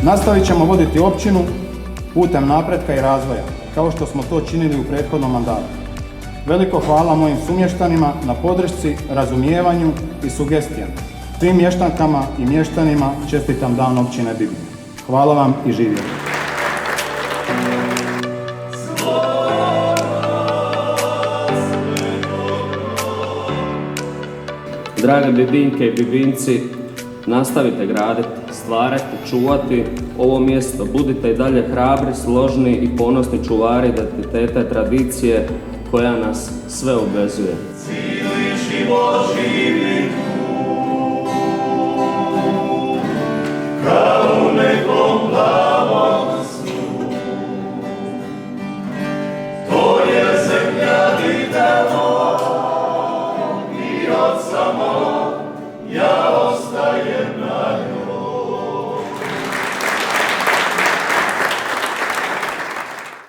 Nastavit ćemo voditi općinu putem napretka i razvoja, kao što smo to činili u prethodnom mandatu. Veliko hvala mojim sumještanima na podršci, razumijevanju i sugestijama. Svim mještankama i mještanima čestitam dan općine Bibinj. Hvala vam i živjeli. Drage Bibinjke i Bibinjci, nastavite graditi, stvarati, čuvati ovo mjesto. Budite i dalje hrabri, složni i ponosni čuvari identiteta i tradicije koja nas sve obvezuje. Cijeli život živi